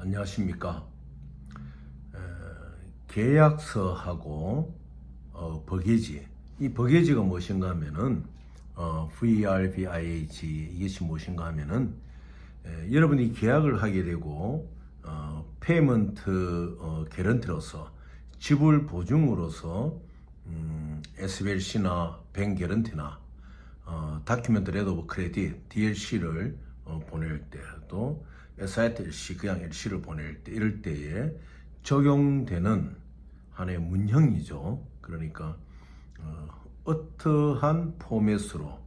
안녕하십니까. 계약서하고 버게지, 이 버게지가 무엇인가 하면은 VRBIH 이것이 무엇인가 하면은 여러분이 계약을 하게 되고 페이먼트 개런티로서 지불 보증으로서 SBLC나 뱅 개런티나 다큐멘트 레드 오브 크레딧 DLC를 보낼 때도 SIT-LC 그냥 LC를 보낼 때 이럴 때에 적용되는 하나의 문형이죠. 그러니까 어떠한 포맷으로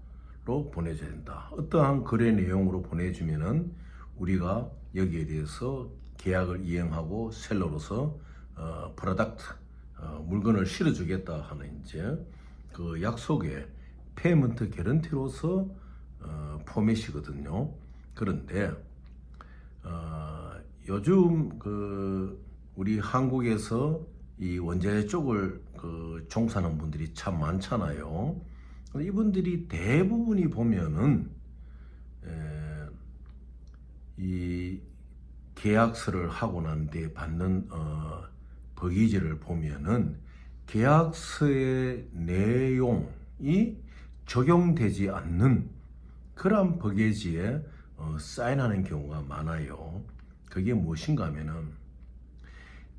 보내줘야 된다. 어떠한 거래 내용으로 보내주면은 우리가 여기에 대해서 계약을 이행하고 셀러로서 프로덕트 물건을 실어주겠다 하는 이제 그 약속의 페이먼트 개런티로서 포맷이거든요. 그런데 요즘 우리 한국에서 이 원자재 쪽을 종사하는 분들이 참 많잖아요. 이분들이 대부분이 보면은 이 계약서를 하고 난 뒤에 받는 버기지를 보면은 계약서의 내용이 적용되지 않는 그런 버게지에 사인하는 경우가 많아요. 그게 무엇인가 하면은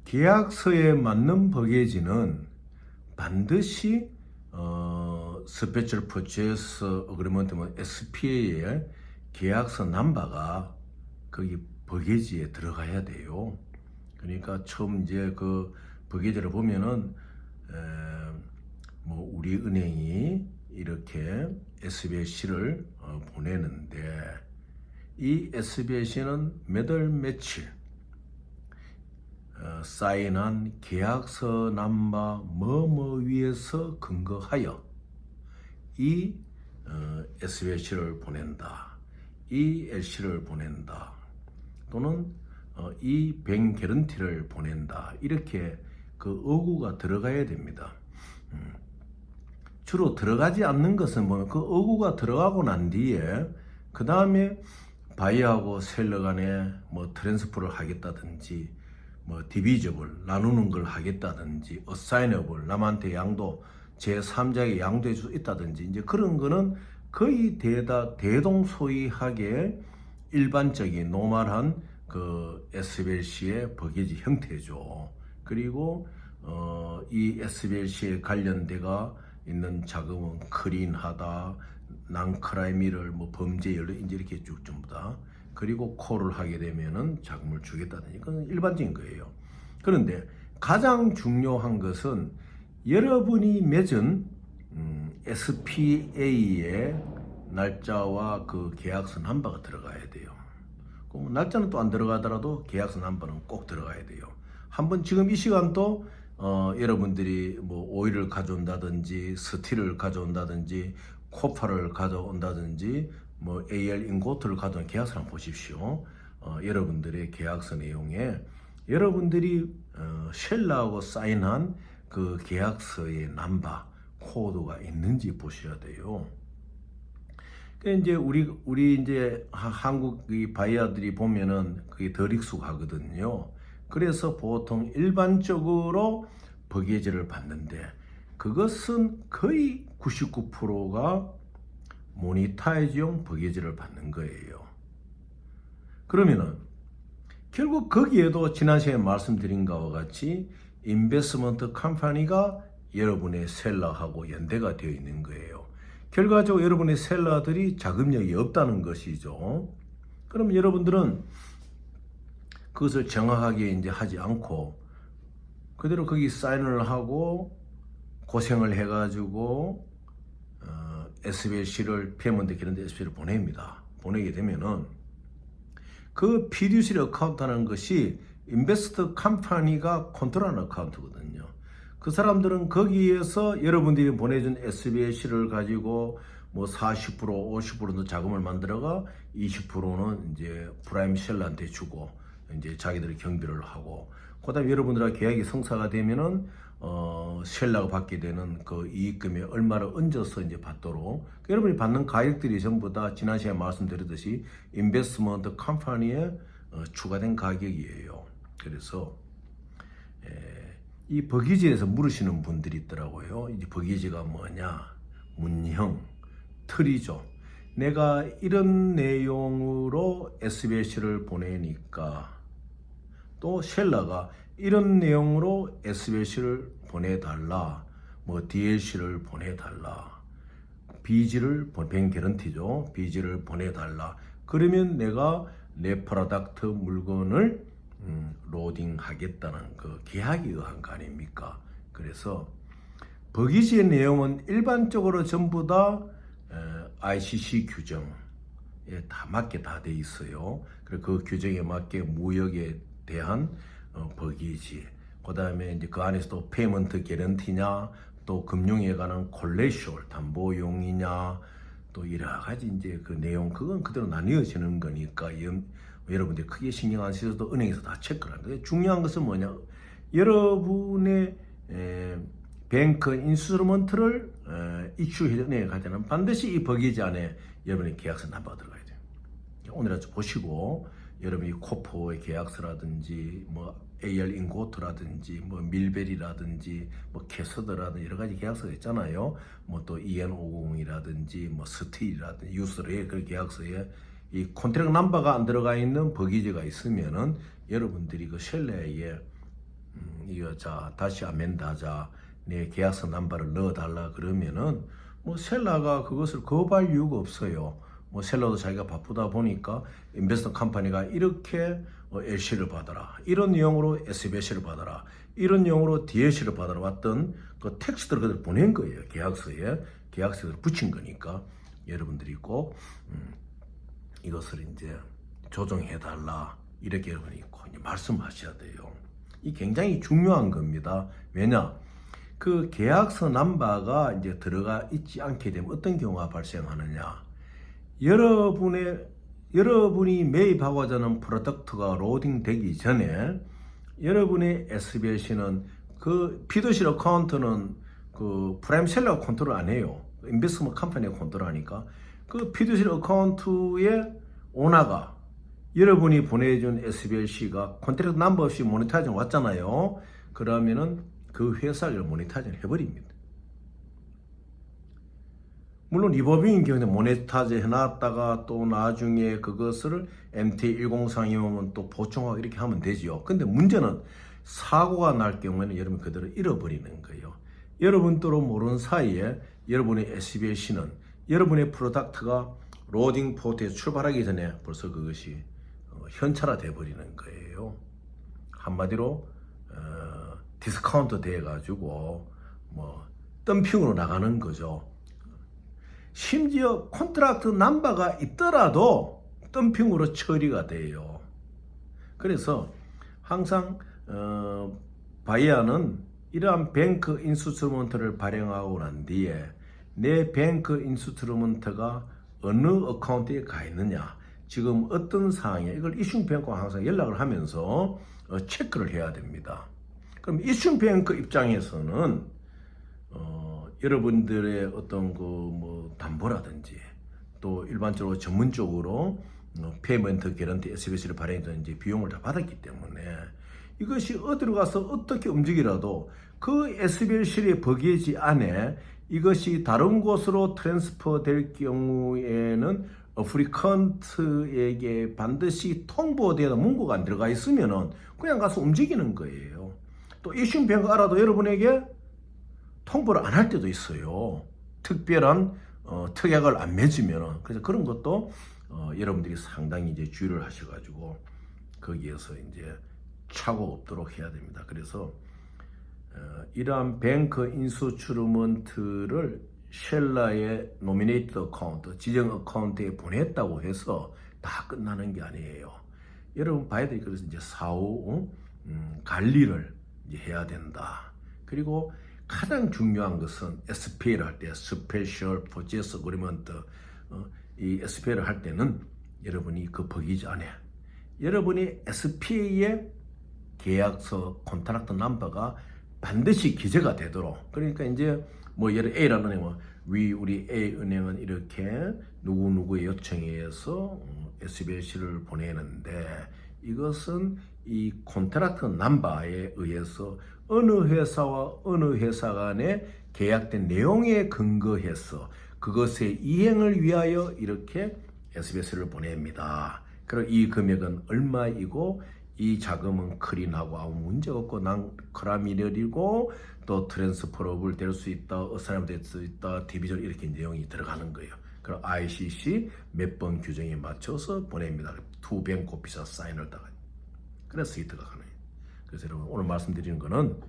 계약서에 맞는 버게지는 반드시 스페셜 퍼체스 어그리먼트 SPA의 계약서 넘버가 거기 버게지에 들어가야 돼요. 그러니까 처음 이제 그 버게지를 보면은 우리 은행이 이렇게 SBLC를 보내는데 이 SBLC는 몇 월 며칠 사인한 계약서 넘버 뭐뭐 위에서 근거하여 이 SBLC를 보낸다, 이 LC를 보낸다, 또는 이 뱅 개런티를 보낸다, 이렇게 그 어구가 들어가야 됩니다. 주로 들어가지 않는 것은 보면 그 어구가 들어가고 난 뒤에 그 다음에 바이어하고 셀러 간에 트랜스퍼를 하겠다든지 디비저블 나누는 걸 하겠다든지 어사이너블 남한테 양도 제3자에게 양도해 줄 수 있다든지 이제 그런 거는 거의 대동소이하게 일반적인 노멀한 그 SBLC의 버게지 형태죠. 그리고 이 SBLC에 관련돼가 있는 자금은 클린하다, 난크라이미를 범죄 연루 이제 이렇게 쭉 전부 다. 그리고 콜을 하게 되면은 자금을 주겠다든지 그건 일반적인 거예요. 그런데 가장 중요한 것은 여러분이 맺은 SPA의 날짜와 그 계약서 넘버가 들어가야 돼요. 그럼 날짜는 또 안 들어가더라도 계약서 넘버는 꼭 들어가야 돼요. 한번 지금 이 시간도 여러분들이 오일을 가져온다든지 스틸을 가져온다든지 코파를 가져온다든지 AL 인고트를 가져온 계약서를 한번 보십시오. 여러분들의 계약서 내용에 여러분들이 쉘러하고 사인한 그 계약서의 넘버 코드가 있는지 보셔야 돼요. 이제 우리 이제 한국 바이어들이 보면은 그게 덜 익숙하거든요. 그래서 보통 일반적으로 버게지를 받는데 그것은 거의 99%가 모니타이즈용 버게지를 받는 거예요. 그러면은 결국 거기에도 지난 시간에 말씀드린 것과 같이 인베스트먼트 컴퍼니가 여러분의 셀러하고 연대가 되어 있는 거예요. 결과적으로 여러분의 셀러들이 자금력이 없다는 것이죠. 그럼 여러분들은 그것을 정확하게 이제 하지 않고 그대로 거기 사인을 하고 고생을 해가지고 SBLC를 페이먼트 기런데 SBLC를 보냅니다. 보내게 되면은 그 피듀시리 어카운트라는 것이 인베스트 컴퍼니가 컨트롤하는 어카운트거든요. 그 사람들은 거기에서 여러분들이 보내준 SBLC를 가지고 40% 50%는 자금을 만들어가 20%는 이제 프라임 셀러한테 주고 이제 자기들이 경비를 하고 그다음에 여러분들과 계약이 성사가 되면은 셀러가 받게 되는 그 이익금에 얼마를 얹어서 이제 받도록 여러분이 받는 가액들이 전부 다 지난 시간에 말씀드렸듯이 인베스트먼트 컴퍼니의 추가된 가격이에요. 그래서 이 버기지에서 물으시는 분들이 있더라고요. 이 버기지가 뭐냐? 문형, 틀이죠. 내가 이런 내용으로 SBLC를 보내니까 또 쉘러가 이런 내용으로 SBLC를 보내달라, 뭐 DLC를 보내달라, BG를 뱅 개런티죠. BG를 보내달라. 그러면 내가 내 프로덕트 물건을 로딩하겠다는 그 계약에 의한 거 아닙니까? 그래서 버기지의 내용은 일반적으로 전부 다 ICC 규정에 다 맞게 다 돼 있어요. 그리고 그 규정에 맞게 무역에 대한 버기지, 그 다음에 이제 그 안에서도 페이먼트 개런티냐, 또 금융에 관한 콜레쇼얼 담보용이냐, 또 여러 가지 이제 그 내용, 그건 그대로 나뉘어지는 거니까 여러분들이 크게 신경 안 쓰셔도 은행에서 다 체크를 하는데, 중요한 것은 뭐냐? 여러분의 뱅크 인스트루먼트를 이슈해 은행에 갈 때는 반드시 이 버기지 안에 여러분의 계약서 넘버가 들어가야 돼요. 오늘 아주 보시고 여러분이 코포의 계약서라든지 뭐 AR 인고트라든지 뭐 밀벨이라든지 뭐 캐서드라든지 여러 가지 계약서가 있잖아요. 뭐 또 EN500이라든지 뭐 스틸이라든지 유스레 그 계약서에 이 콘트랙트 넘버가 안 들어가 있는 버기지가 있으면은 여러분들이 그 셀러에 이거 자 다시 아멘다자 내 계약서 넘버를 넣어달라 그러면은 뭐 셀러가 그것을 거부할 이유가 없어요. 뭐 셀러도 자기가 바쁘다 보니까 인베스터 컴퍼니가 이렇게 LC를 받아라, 이런 내용으로 SBLC를 받아라, 이런 내용으로 DLC를 받아라 왔던 그 텍스트를 그대로 보낸 거예요. 계약서에 붙인 거니까 여러분들이 꼭 이것을 이제 조정해달라 이렇게 여러분이 꼭 말씀하셔야 돼요. 이 굉장히 중요한 겁니다. 왜냐? 그 계약서 넘버가 이제 들어가 있지 않게 되면 어떤 경우가 발생하느냐? 여러분이 매입하고자 하는 프로덕트가 로딩 되기 전에 여러분의 SBLC는 그 피드실 어카운트는 그 프라임 셀러가 컨트롤 안 해요. 인베스트먼트 컴퍼니가 컨트롤 하니까 그 피드실 어카운트의 오너가 여러분이 보내준 SBLC가 콘트랙트 넘버 없이 모니터링 왔잖아요. 그러면은 그 회사를 모니터링 해버립니다. 물론 리버빙인 경우에 모니터링 해놨다가 또 나중에 그것을 MT1032면 또 보충하고 이렇게 하면 되지요. 근데 문제는 사고가 날 경우에는 여러분 그대로 잃어버리는 거예요. 여러분도 모르는 사이에 여러분의 SBLC는 여러분의 프로덕트가 로딩 포트에서 출발하기 전에 벌써 그것이 현찰화 돼 버리는 거예요. 한마디로 디스카운트 돼 가지고 뭐 덤핑으로 나가는 거죠. 심지어 콘트랙트 넘버가 있더라도 덤핑으로 처리가 돼요. 그래서 항상 바이어는 이러한 뱅크 인스트루먼트를 발행하고 난 뒤에 내 뱅크 인스트루먼트가 어느 어카운트에 가 있느냐, 지금 어떤 상황에 이걸 이슈뱅크와 항상 연락을 하면서 체크를 해야 됩니다. 그럼 이슈뱅크 입장에서는 여러분들의 어떤 그 뭐 담보라든지 또 일반적으로 전문적으로 페이먼트 개런티 SBLC를 발행했든지 비용을 다 받았기 때문에 이것이 어디로 가서 어떻게 움직이라도 그 SBLC의 버게지 안에 이것이 다른 곳으로 트랜스퍼 될 경우에는 어플리컨트에게 반드시 통보되어 문구가 안 들어가 있으면은 그냥 가서 움직이는 거예요. 또 이슈뱅크 알아도 여러분에게 통보를 안 할 때도 있어요. 특별한 특약을 안 맺으면은. 그래서 그런 것도 여러분들이 상당히 이제 주의를 하셔가지고 거기에서 이제 착오 없도록 해야 됩니다. 그래서 이러한 뱅크 인스트루먼트를 쉘러의 노미네이트 어카운트, 지정 어카운트에 보냈다고 해서 다 끝나는 게 아니에요. 여러분 봐야 될 것은 이제 사후 관리를 이제 해야 된다. 그리고 가장 중요한 것은 SPA를 할 때 스페셜 퍼체스 어그리먼트, 이 SPA를 할 때는 여러분이 그 버기지 안에 여러분이 SPA의 계약서 콘트랙트 넘버가 반드시 기재가 되도록, 그러니까 이제 뭐 예를 A라는 은행은 우리 A 은행은 이렇게 누구누구의 요청에 의해서 SBLC를 보내는데 이것은 이 콘트랙트 넘버에 의해서 어느 회사와 어느 회사 간에 계약된 내용에 근거해서 그것의 이행을 위하여 이렇게 SBS를 보냅니다. 그리고 이 금액은 얼마이고 이 자금은 클린하고 아무 문제 없고 크라미널이고 또 트랜스퍼러블 될 수 있다, 어사이먼트 될 수 있다, 디비전 이렇게 내용이 들어가는 거예요. 그리고 ICC 몇 번 규정에 맞춰서 보냅니다. 투뱅 코피사 사인을 다가. 그래서 스위트가 가는 거예요. 그래서 여러분 오늘 말씀드리는 거는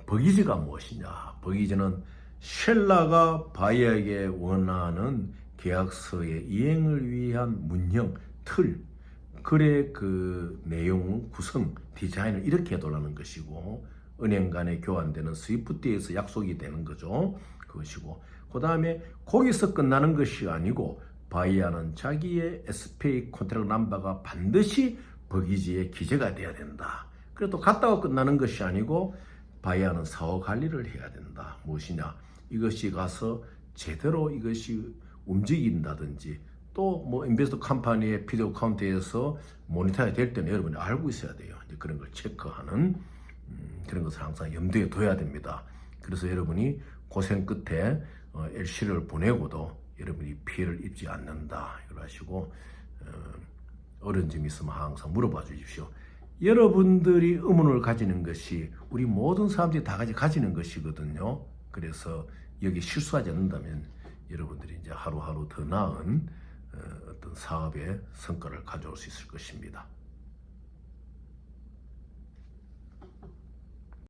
버기지가 무엇이냐. 버기지는 쉘라가 바이어에게 원하는 계약서의 이행을 위한 문형, 틀, 글의 그 내용, 구성, 디자인을 이렇게 해달라는 것이고 은행 간에 교환되는 스위프트에서 약속이 되는 거죠. 그것이고 그 다음에 거기서 끝나는 것이 아니고 바이어는 자기의 SPA 콘트랙트 넘버가 반드시 버기지에 기재가 돼야 된다. 그래도 갔다가 끝나는 것이 아니고 바이어는 사후 관리를 해야 된다. 무엇이냐? 이것이 가서 제대로 이것이 움직인다든지 또 뭐 인베스트 컴퍼니의 피드 어카운트에서 모니터가 될 때는 여러분이 알고 있어야 돼요. 이제 그런 걸 체크하는 그런 것을 항상 염두에 둬야 됩니다. 그래서 여러분이 고생 끝에 LC를 보내고도 여러분이 피해를 입지 않는다. 이걸 하시고 어려운 점이 있으면 항상 물어봐 주십시오. 여러분들이 의문을 가지는 것이 우리 모든 사람들이 다 가지는 것이거든요. 그래서 여기 실수하지 않는다면 여러분들이 이제 하루하루 더 나은 어떤 사업의 성과를 가져올 수 있을 것입니다.